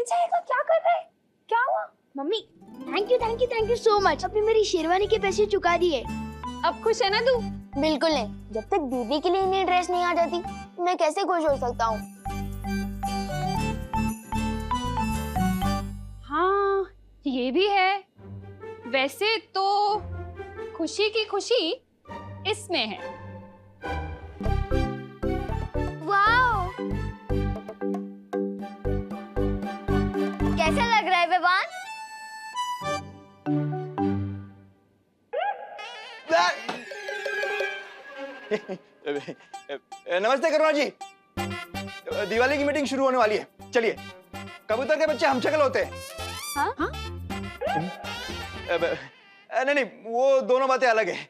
जाएगा। क्या कर रहे हैं? क्या हुआ? Mummy thank you so much. आपने मेरी शेरवानी के पैसे चुका दिए। अब खुश है ना तू? बिल्कुल नहीं, जब तक दीदी के लिए नई ड्रेस नहीं आ जाती मैं कैसे खुश हो सकता हूँ। हाँ ये भी है। वैसे तो खुशी की खुशी इसमें है। वाओ, कैसा लग रहा है विवान? नमस्ते करुणा जी। दिवाली की मीटिंग शुरू होने वाली है, चलिए। कबूतर के बच्चे हम शक्ल होते हैं। हाँ? हाँ? नहीं, वो दोनों बातें अलग है।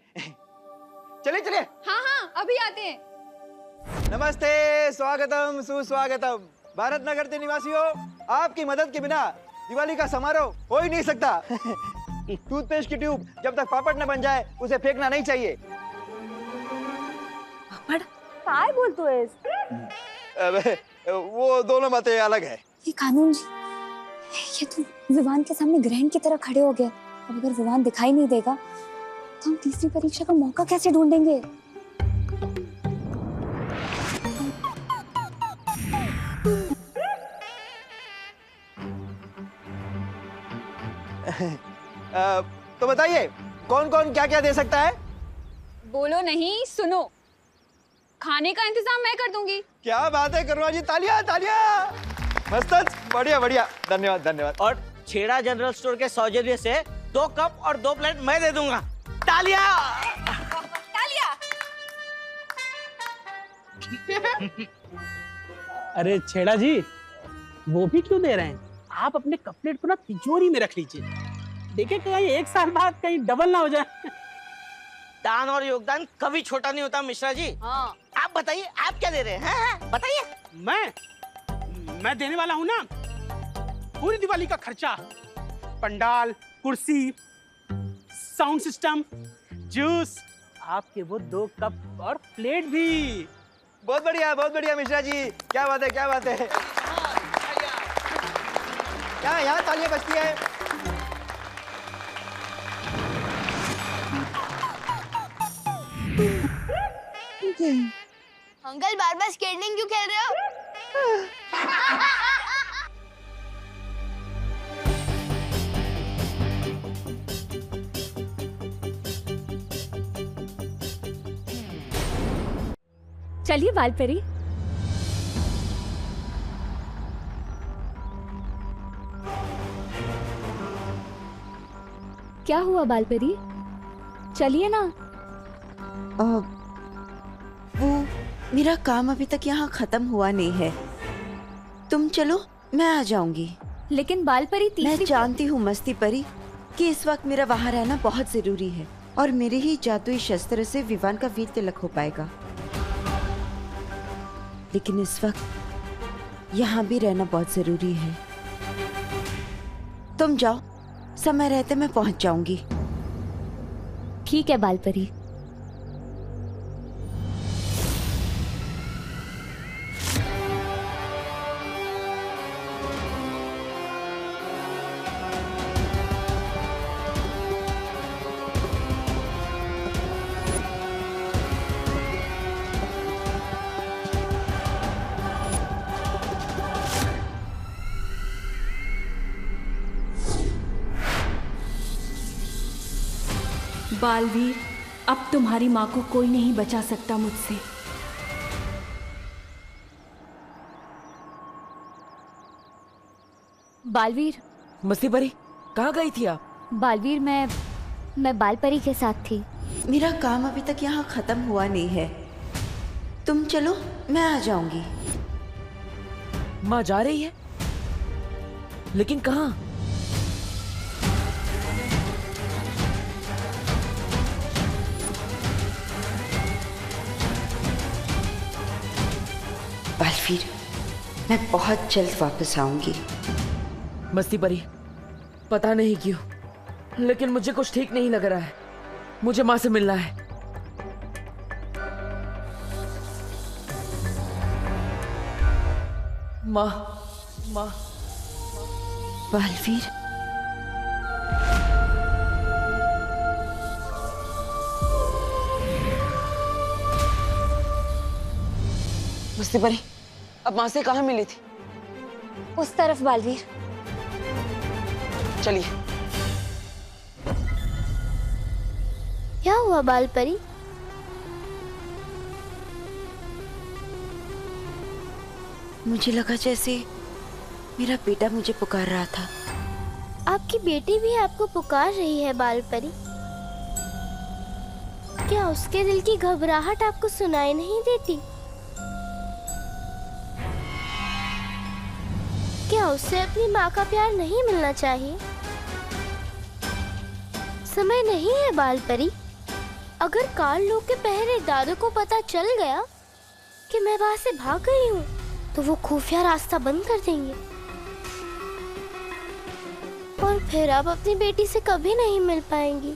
चलिए चलिए। हाँ हाँ अभी आते हैं। नमस्ते, स्वागतम सुस्वागतम। भारत नगर के निवासियों, आपकी मदद के बिना दिवाली का समारोह हो ही नहीं सकता। टूथपेस्ट की ट्यूब जब तक पापड़ न बन जाए उसे फेंकना नहीं चाहिए। पापड़? काय बोलतो है? वो दोनों बातें अलग है। ये कानून जी, ये तो विवान के सामने ग्रहण की तरह खड़े हो गए। अब अगर विवान दिखाई नहीं देगा तो हम तीसरी परीक्षा का मौका कैसे ढूंढेंगे? तो बताइए कौन कौन क्या क्या दे सकता है? बोलो नहीं, सुनो। खाने का इंतजाम मैं कर दूंगी। क्या बात है करुणा जी, तालियां तालियां। मस्त, बढ़िया बढ़िया, धन्यवाद धन्यवाद। और छेड़ा जनरल स्टोर के सौजन्य से 2 कप और 2 प्लेट मैं दे दूंगा। तालियां। तालियां। अरे छेड़ा जी, वो भी क्यों दे रहे हैं? आप अपने कपलेट को ना तिजोरी में रख लीजिए। देखिए कहीं 1 साल बाद कहीं डबल ना हो जाए। दान और योगदान कभी छोटा नहीं होता मिश्रा जी। हाँ। आप बताइए, आप क्या दे रहे हैं? हाँ, बताइए। मैं देने वाला हूँ ना पूरी दिवाली का खर्चा। पंडाल, कुर्सी, साउंड सिस्टम, जूस, आपके वो 2 कप और प्लेट भी। बहुत बढ़िया मिश्रा जी, क्या बात है क्या बात है। क्या यहाँ तालियां बजती है? अंकल बार बार स्केटिंग क्यों खेल रहे हो? चलिए बालपरी। क्या हुआ बालपरी? चलिए ना। वो मेरा काम अभी तक यहाँ खत्म हुआ नहीं है। तुम चलो, मैं आ जाऊंगी। लेकिन बालपरी मैं जानती हूँ मस्ती परी कि इस वक्त मेरा वहाँ रहना बहुत जरूरी है और मेरे ही जादुई शस्त्र से विवान का वीर तिलक हो पाएगा। लेकिन इस वक्त यहाँ भी रहना बहुत जरूरी है। तुम जाओ, समय रहते मैं पहुँच जाऊंगी। ठीक है बालपरी। बालवीर, अब तुम्हारी माँ को कोई नहीं बचा सकता मुझसे। बालवीर। मस्ती परी, कहाँ गई थी आप? बालवीर, मैं बालपरी के साथ थी। मेरा काम अभी तक यहाँ खत्म हुआ नहीं है। तुम चलो, मैं आ जाऊंगी। माँ जा रही है, लेकिन कहाँ? बालवीर, मैं बहुत जल्द वापस आऊंगी। मस्ती परी, पता नहीं क्यों, लेकिन मुझे कुछ ठीक नहीं लग रहा है। मुझे माँ से मिलना है। माँ, माँ, बालवीर, मस्ती परी, अब माँ से कहाँ मिली थी? उस तरफ बालवीर। चलिए। क्या हुआ बाल परी? मुझे लगा जैसे मेरा बेटा मुझे पुकार रहा था। आपकी बेटी भी आपको पुकार रही है बाल परी। क्या उसके दिल की घबराहट आपको सुनाई नहीं देती? क्या उससे अपनी माँ का प्यार नहीं मिलना चाहिए? समय नहीं है बाल परी। अगर काल लोग के पहरेदारों को पता चल गया कि मैं वहां से भाग गई हूँ, तो वो खुफिया रास्ता बंद कर देंगे और फिर आप अपनी बेटी से कभी नहीं मिल पाएंगी।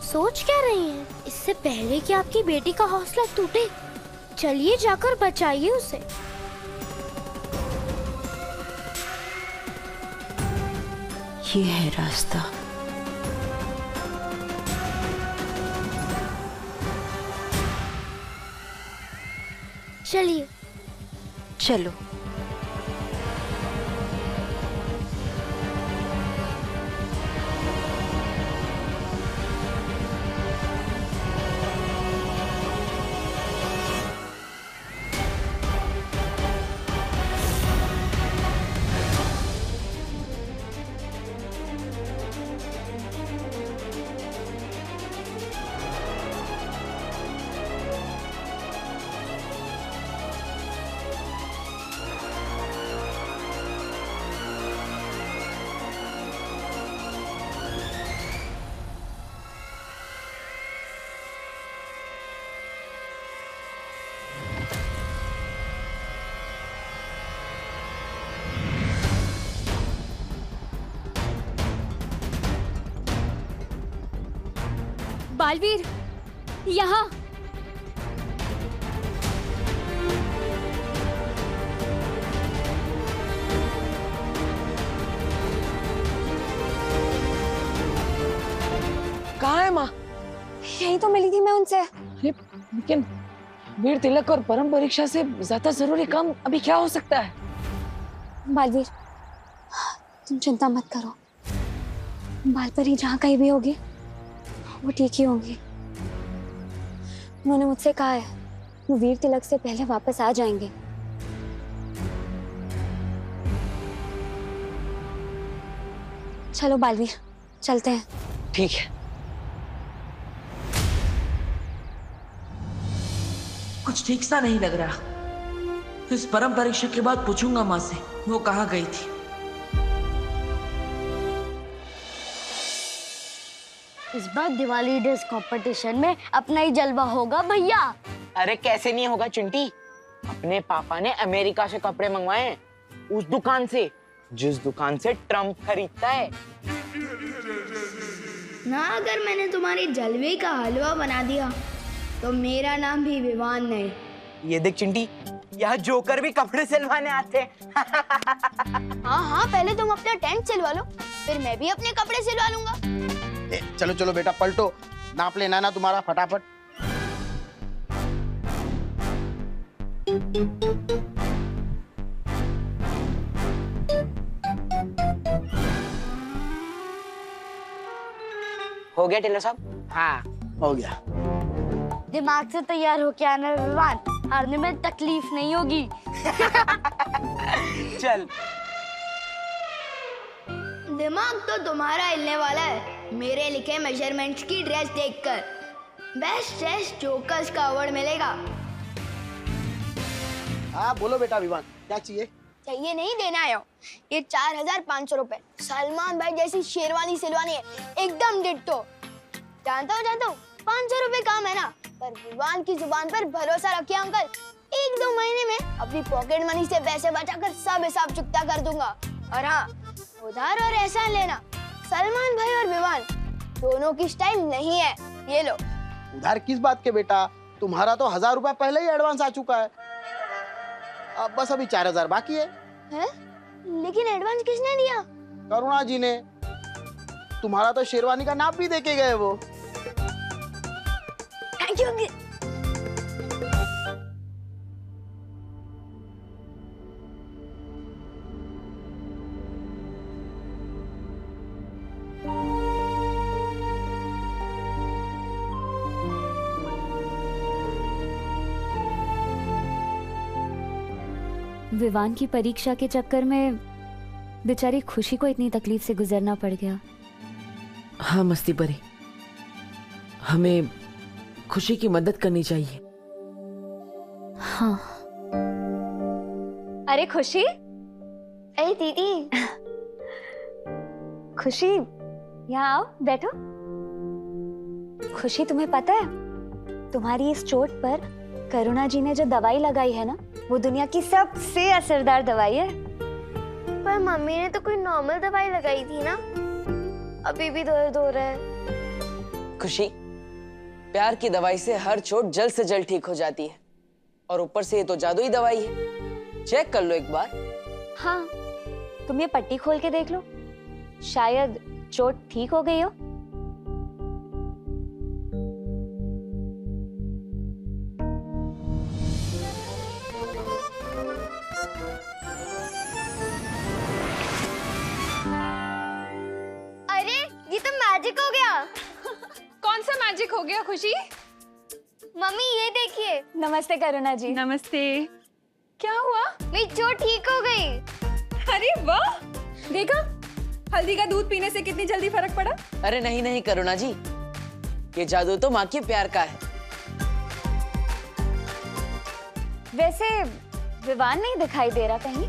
सोच क्या रही हैं? इससे पहले कि आपकी बेटी का हौसला टूटे, चलिए जाकर बचाइए उसे। ये है रास्ता। चलिए। चलो। बालवीर, यहाँ। कहाँ है माँ? यही तो मिली थी मैं उनसे। अरे लेकिन वीर तिलक और परम परीक्षा से ज्यादा जरूरी काम अभी क्या हो सकता है? बालवीर, तुम चिंता मत करो। बाल परी जहाँ कहीं भी होगी वो ठीक ही होंगी। उन्होंने मुझसे कहा है वो वीर तिलक से पहले वापस आ जाएंगे। चलो बालवीर, चलते हैं। ठीक है। कुछ ठीक सा नहीं लग रहा। इस परम परीक्षा के बाद पूछूंगा माँ से वो कहाँ गई थी। इस बार दिवाली ड्रेस कंपटीशन में अपना ही जलवा होगा भैया। अरे कैसे नहीं होगा चिंटी, अपने पापा ने अमेरिका से कपड़े मंगवाए हैं, उस दुकान से जिस दुकान से ट्रम्प खरीदता है ना। अगर मैंने तुम्हारी जलवे का हलवा बना दिया तो मेरा नाम भी विवान नहीं। ये देख चिंटी, यहाँ जोकर भी कपड़े सिलवाने आते हैं। हाँ हाँ, पहले तुम अपना टेंट सिलवा लो, फिर मैं भी अपने कपड़े सिलवा लूंगा। चलो चलो बेटा, पलटो, नाप लेना ना तुम्हारा फटाफट। हो गया टेलर साहब? हाँ हो गया। दिमाग से तैयार होके आना विवान, हारने में तकलीफ नहीं होगी। चल। दिमाग तो तुम्हारा हिलने वाला है मेरे लिखे मेजरमेंट्स की ड्रेस देखकर। बेस्ट ड्रेस जोकर्स का अवार्ड मिलेगा। हाँ बोलो बेटा विवान, क्या चाहिए? चाहिए नहीं, देना आया हूँ। ये 4500 रुपए। सलमान भाई जैसी शेरवानी सिलवानी है, एकदम डिट्टो। जानता हूँ 500 रुपए काम है ना, पर विवान की जुबान पर भरोसा रखिए अंकल। 1-2 महीने में अपनी पॉकेट मनी से पैसे बचाकर सब हिसाब चुकता कर दूंगा। और हाँ, उधार और एहसान लेना सलमान भाई और विवान दोनों की स्टाइल नहीं है। ये लो। उधार किस बात के बेटा, तुम्हारा तो 1000 रुपए पहले ही एडवांस आ चुका है। अब बस अभी 4000 बाकी है। हैं? लेकिन एडवांस किसने दिया? करुणा जी ने। तुम्हारा तो शेरवानी का नाप भी देके गए वो। Thank you uncle. विवान की परीक्षा के चक्कर में बेचारी खुशी को इतनी तकलीफ से गुजरना पड़ गया। हाँ मस्ती परी, हमें खुशी की मदद करनी चाहिए। हाँ। अरे खुशी, अरे दीदी। खुशी यहाँ आओ, बैठो। खुशी तुम्हें पता है, तुम्हारी इस चोट पर करुणा जी ने जो दवाई लगाई है ना, वो दुनिया की सबसे असरदार दवाई है। पर मम्मी ने तो कोई नॉर्मल दवाई लगाई थी ना, अभी भी दर्द हो रहा है। खुशी, प्यार की दवाई से हर चोट जल्द से जल्द ठीक हो जाती है, और ऊपर से ये तो जादुई दवाई है। चेक कर लो एक बार। हाँ, तुम ये पट्टी खोल के देख लो, शायद चोट ठीक हो गई हो। अरे ये तो मैजिक हो गया। कौन सा मैजिक हो गया खुशी? मम्मी ये देखिए। नमस्ते करुणा जी। नमस्ते। क्या हुआ? मेरी चोट ठीक हो गई। अरे वाह, देखा हल्दी का दूध पीने से कितनी जल्दी फर्क पड़ा। अरे नहीं नहीं करुणा जी, ये जादू तो माँ के प्यार का है। वैसे विवान नहीं दिखाई दे रहा कहीं।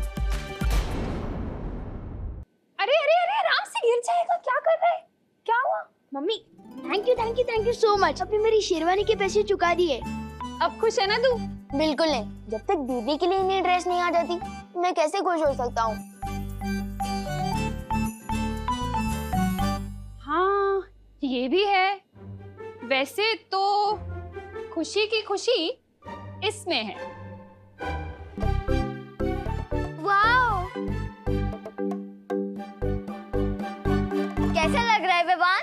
अरे अरे अरे, आराम से गिर जाएगा, क्या कर रहे हैं? क्या हुआ? Mummy thank you so much. आपने मेरी शेरवानी के पैसे चुका दिए। अब खुश है ना तू? बिल्कुल नहीं, जब तक दीदी के लिए नई ड्रेस नहीं आ जाती मैं कैसे खुश हो सकता हूँ। हाँ ये भी है। वैसे तो खुशी की खुशी इसमें है। वाओ, कैसा लग रहा है विवान?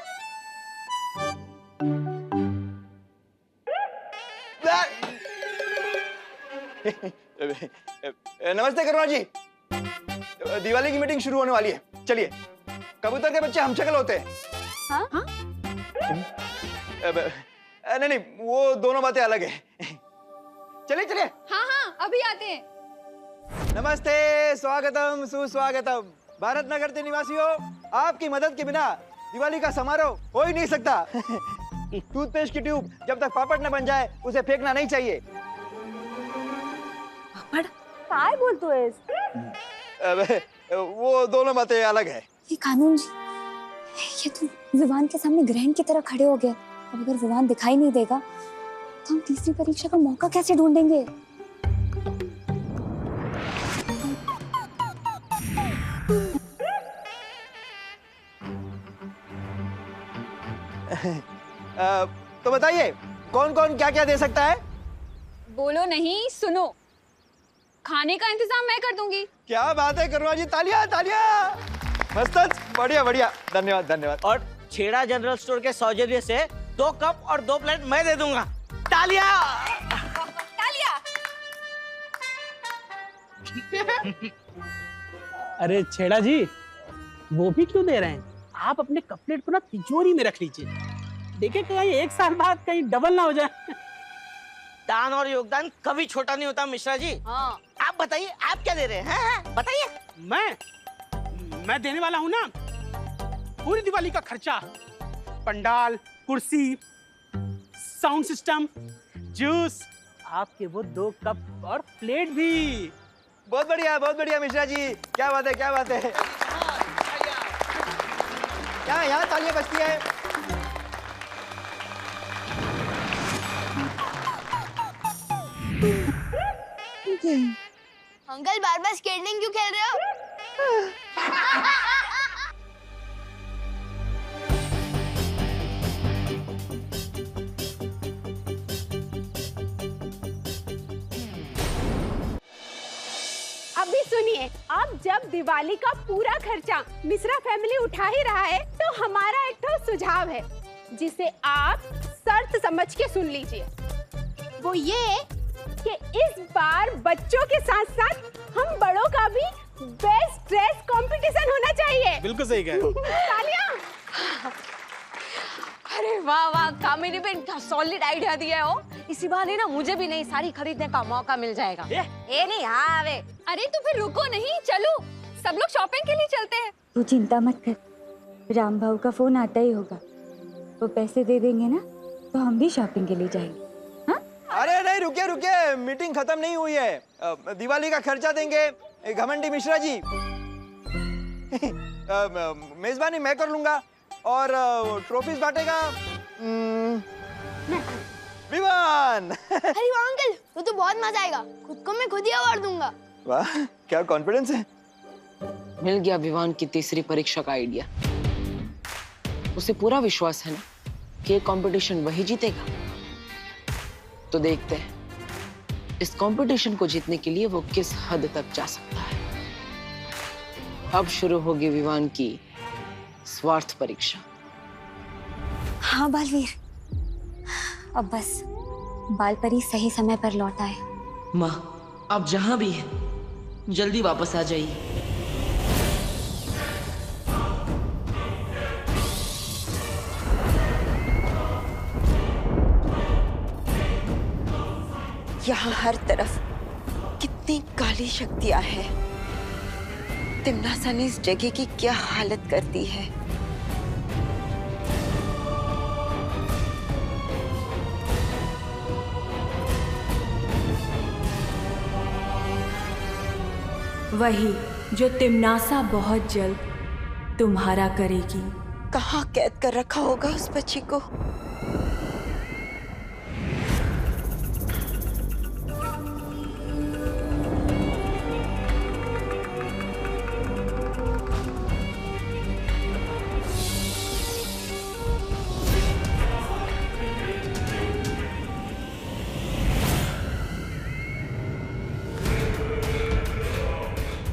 नमस्ते करुणा जी, दिवाली की मीटिंग शुरू होने वाली है, चलिए। कबूतर के बच्चे हम शक्ल होते हैं। हाँ? हाँ? नहीं नहीं, वो दोनों बातें अलग है। चलिए चलिए। हाँ हाँ अभी आते हैं। नमस्ते, स्वागतम सुस्वागतम। भारत नगर के निवासियों, आपकी मदद के बिना दिवाली का समारोह हो ही नहीं सकता। टूथपेस्ट की ट्यूब जब तक पापड़ न बन जाए उसे फेंकना नहीं चाहिए। काय बोलतो है? वो दोनों बातें अलग है। ये कानून जी, ये तो विवान के सामने ग्रहण की तरह खड़े हो गए। अब अगर विवान दिखाई नहीं देगा तो हम तीसरी परीक्षा का मौका कैसे ढूंढेंगे? तो बताइए कौन कौन क्या क्या दे सकता है? बोलो नहीं, सुनो। खाने का इंतजाम मैं कर दूंगी। क्या बात है करुणा जी, तालियां तालियां। मस्त, बढ़िया बढ़िया, धन्यवाद धन्यवाद। और छेड़ा जनरल स्टोर के सौजन्य से 2 कप और 2 प्लेट मैं दे दूंगा। तालियां। अरे छेड़ा जी, वो भी क्यों दे रहे हैं? आप अपने कपलेट को ना तिजोरी में रख लीजिए, देखिए कहीं 1 साल बाद कहीं डबल ना हो जाए। दान और योगदान कभी छोटा नहीं होता मिश्रा जी। हाँ। आप बताइए, आप क्या दे रहे हैं? हाँ, बताइए। मैं देने वाला हूँ ना पूरी दिवाली का खर्चा। पंडाल, कुर्सी, साउंड सिस्टम, जूस, आपके वो 2 कप और प्लेट भी। बहुत बढ़िया मिश्रा जी, क्या बात है क्या बात है। यहाँ तालियां बजती है। अंकल बार बार स्केटिंग क्यों खेल रहे हो? अभी सुनिए, अब जब दिवाली का पूरा खर्चा मिश्रा फैमिली उठा ही रहा है, तो हमारा एक तो सुझाव है जिसे आप शर्त समझ के सुन लीजिए। वो ये कि इस बार बच्चों के साथ साथ हम बड़ों का भी बेस्ट ड्रेस कंपटीशन होना चाहिए। बिल्कुल सही कह रहे हो। तालियां। अरे वाह वाह, कामिनी बहन क्या सॉलिड आइडिया दिया हो। इसी बहाने ना मुझे भी नई साड़ी खरीदने का मौका मिल जाएगा। ये नहीं, हाँ वे। अरे तो फिर रुको नहीं, चलो सब लोग शॉपिंग के लिए चलते हैं। तू चिंता मत कर, राम भाऊ का फोन आता ही होगा। वो पैसे दे देंगे ना तो हम भी शॉपिंग के लिए जाएंगे। अरे नहीं, रुकिए रुकिए, मीटिंग खत्म नहीं हुई है। दिवाली का खर्चा देंगे घमंडी मिश्रा जी। मेजबानी मैं कर लूंगा और ट्रॉफीज बांटेगा विवान। अरे वाह अंकल, वो तो बहुत मजा आएगा। खुद को मैं खुद ही अवार्ड दूंगा। वाह, क्या कॉन्फिडेंस है। मिल गया विवान की तीसरी परीक्षा का आइडिया। उसे पूरा विश्वास है ना कि ये कंपटीशन वही जीतेगा। तो देखते हैं इस कंपटीशन को जीतने के लिए वो किस हद तक जा सकता है। अब शुरू होगी विवान की स्वार्थ परीक्षा। हाँ बालवीर, अब बस बालपरी सही समय पर लौट आए। माँ, आप जहाँ भी हैं जल्दी वापस आ जाइए। यहाँ हर तरफ कितनी काली शक्तियाँ हैं। तिमनासा ने इस जगह की क्या हालत कर दी है। वही जो तिमनासा बहुत जल्द तुम्हारा करेगी। कहाँ कैद कर रखा होगा उस बच्ची को।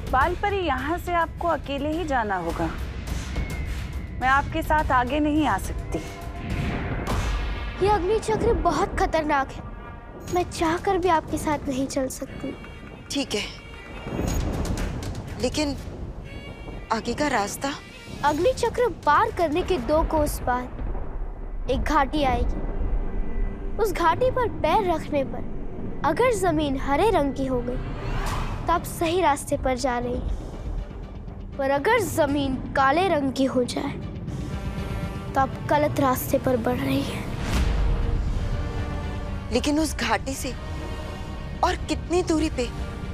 बालपरी, यहाँ से आपको अकेले ही जाना होगा। मैं आपके साथ आगे नहीं आ सकती। ये अग्नि चक्र बहुत खतरनाक है। मैं चाहकर भी आपके साथ नहीं चल सकती। ठीक है, लेकिन आगे का रास्ता? अग्नि चक्र पार करने के 2 कोस बाद एक घाटी आएगी। उस घाटी पर पैर रखने पर अगर जमीन हरे रंग की हो गई तो आप सही रास्ते पर जा रही हैं। पर अगर जमीन काले रंग की हो जाए तो आप गलत रास्ते पर बढ़ रही हैं। लेकिन उस घाटी से और कितनी दूरी पे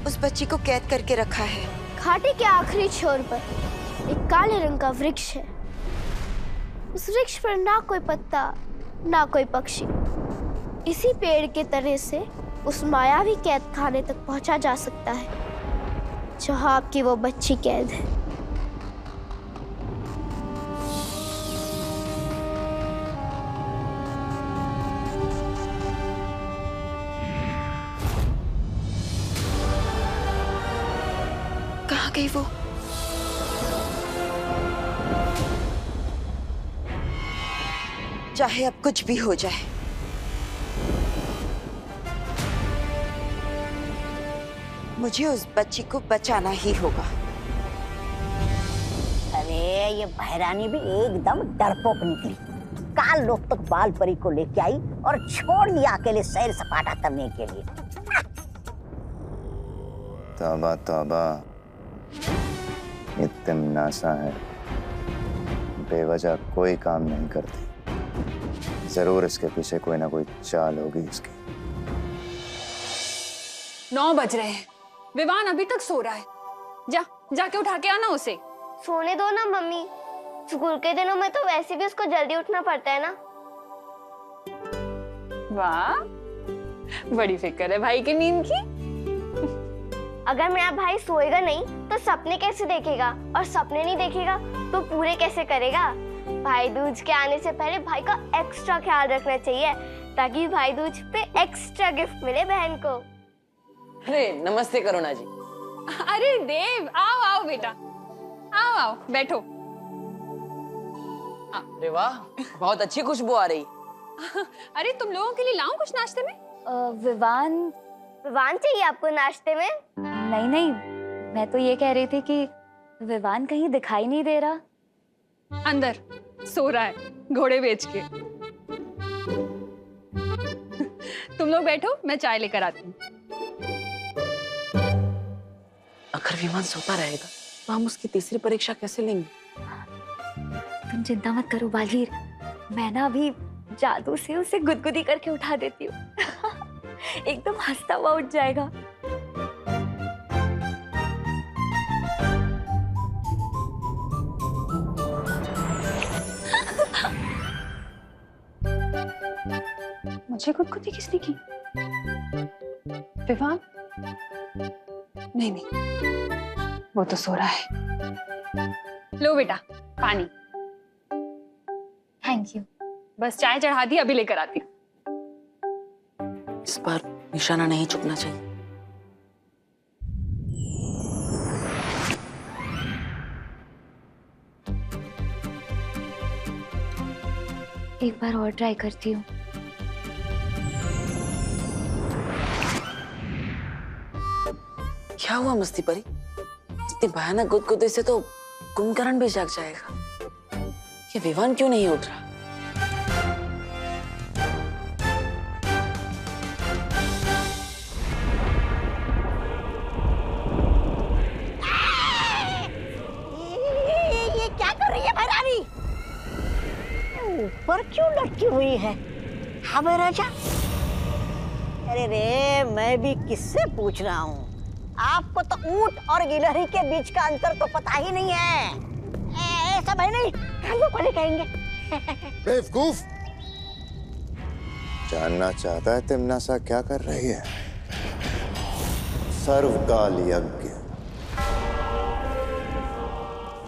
उस बच्ची को कैद करके रखा है? घाटी के आखिरी छोर पर एक काले रंग का वृक्ष है। उस वृक्ष पर ना कोई पत्ता ना कोई पक्षी। इसी पेड़ के तने से उस मायावी कैद खाने तक पहुंचा जा सकता है जहां आपकी वो बच्ची कैद है। कहाँ गई वो? चाहे अब कुछ भी हो जाए, मुझे उस बच्ची को बचाना ही होगा। अरे ये बहरानी भी एकदम डरपोक निकली। काल लोग तक बालपरी को लेके आई और छोड़ दिया अकेले सैर सपाटा करने के लिए। तौबा तौबा, ये तिमनासा है, बेवजह कोई काम नहीं करती। जरूर इसके पीछे कोई ना कोई चाल होगी इसकी। 9 बज रहे हैं, विवान अभी तक सो रहा है। जाके उठा के आना उसे। सोने दो ना मम्मी, स्कूल के दिनों में तो वैसे भी उसको जल्दी उठना पड़ता है ना। वाह, बड़ी फिक्र है भाई की नींद की। अगर मेरा भाई सोएगा नहीं तो सपने कैसे देखेगा, और सपने नहीं देखेगा तो पूरे कैसे करेगा। भाई दूज के आने से पहले भाई का एक्स्ट्रा ख्याल रखना चाहिए ताकि भाई दूज पे एक्स्ट्रा गिफ्ट मिले बहन को। अरे नमस्ते करुणा जी। अरे देव, आओ आओ बेटा, आओ आओ बैठो। अरे वाह, बहुत अच्छी खुशबू आ रही। अरे तुम लोगों के लिए लाऊं कुछ नाश्ते में? विवान चाहिए आपको नाश्ते में? नहीं नहीं, मैं तो ये कह रही थी कि विवान कहीं दिखाई नहीं दे रहा। अंदर सो रहा है घोड़े बेच के। तुम लोग बैठो, मैं चाय लेकर आती हूँ। अगर विमान सोता रहेगा तो हम उसकी तीसरी परीक्षा कैसे लेंगे? तुम चिंता मत करो बालवीर, मैं ना अभी जादू से उसे गुदगुदी करके उठा देती हूँ। एकदम हंसता हुआ उठ जाएगा। मुझे गुदगुदी किसने की? विवान? नहीं नहीं, वो तो सो रहा है। लो बेटा पानी। Thank you. बस चाय चढ़ा दी, अभी लेकर आती हूँ। इस बार निशाना नहीं चुकना चाहिए। एक बार और ट्राई करती हूँ। क्या हुआ मस्ती परी? इतनी भयानक गुदगुदी से तो कुंभकर्ण भी जाग जाएगा। ये विवान क्यों नहीं उठ रहा? ये क्या कर रही है भैरानी? ऊपर क्यों लटकी हुई है? हाँ राजा। अरे रे, मैं भी किससे पूछ रहा हूँ? आपको तो ऊंट और गिलहरी के बीच का अंतर तो पता ही नहीं है। ऐसा भाई नहीं, कालू वाले कहेंगे। बेवकूफ! जानना चाहता है तिम्नासा क्या कर रही है? सर्वकाल यज्ञ।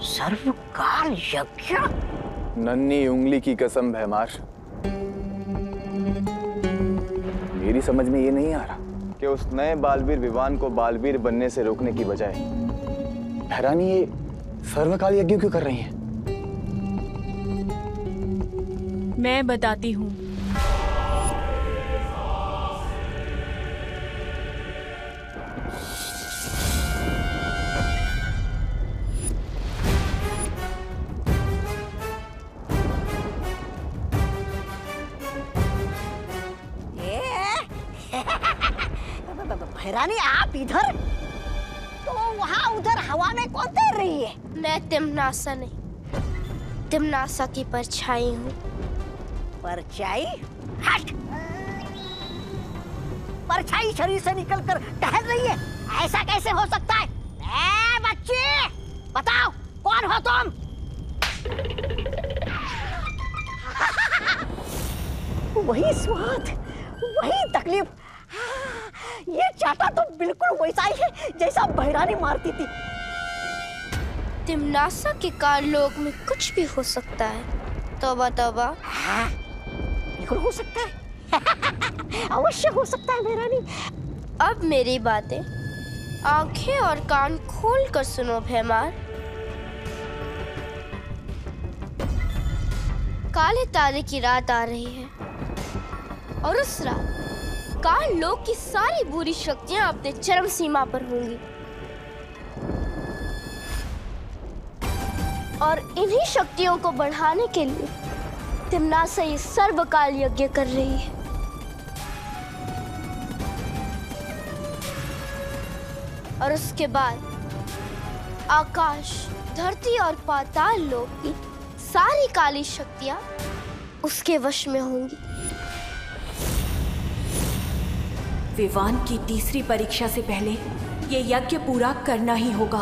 सर्वकाल यज्ञ? नन्ही उंगली की कसम भैमार, मेरी समझ में ये नहीं आ रहा कि उस नए बालवीर विवान को बालवीर बनने से रोकने की बजाय भैरानी ये सर्वकाल यज्ञ क्यों कर रही हैं? मैं बताती हूँ। भैरानी आप इधर, तो वहाँ उधर हवा में कौन तैर रही है? मैं तिम्नासा नहीं, तिम्नासा की परछाई हूँ। परछाई? हट! परछाई शरीर से निकलकर टहल रही है, ऐसा कैसे हो सकता है? ए बच्चे, बताओ कौन हो तुम? वही स्वाद, वही तकलीफ। ये चाटा तो बिल्कुल वैसा ही है जैसा भैरानी मारती थी। तिम्नासा के काललोक में कुछ भी हो सकता है। तौबा तौबा। हाँ, बिल्कुल हो सकता है। अवश्य हो सकता है भैरानी। अब मेरी बातें आंखें और कान खोल कर सुनो भैमार। काले तारे की रात आ रही है और उस रात काल लोक की सारी बुरी शक्तियां अपने चरम सीमा पर होंगी और इन्हीं शक्तियों को बढ़ाने के लिए तिम्नासा ये सर्वकाल यज्ञ कर रही है। और उसके बाद आकाश, धरती और पाताल लोक की सारी काली शक्तियां उसके वश में होंगी। विवान की तीसरी परीक्षा से पहले ये यज्ञ पूरा करना ही होगा।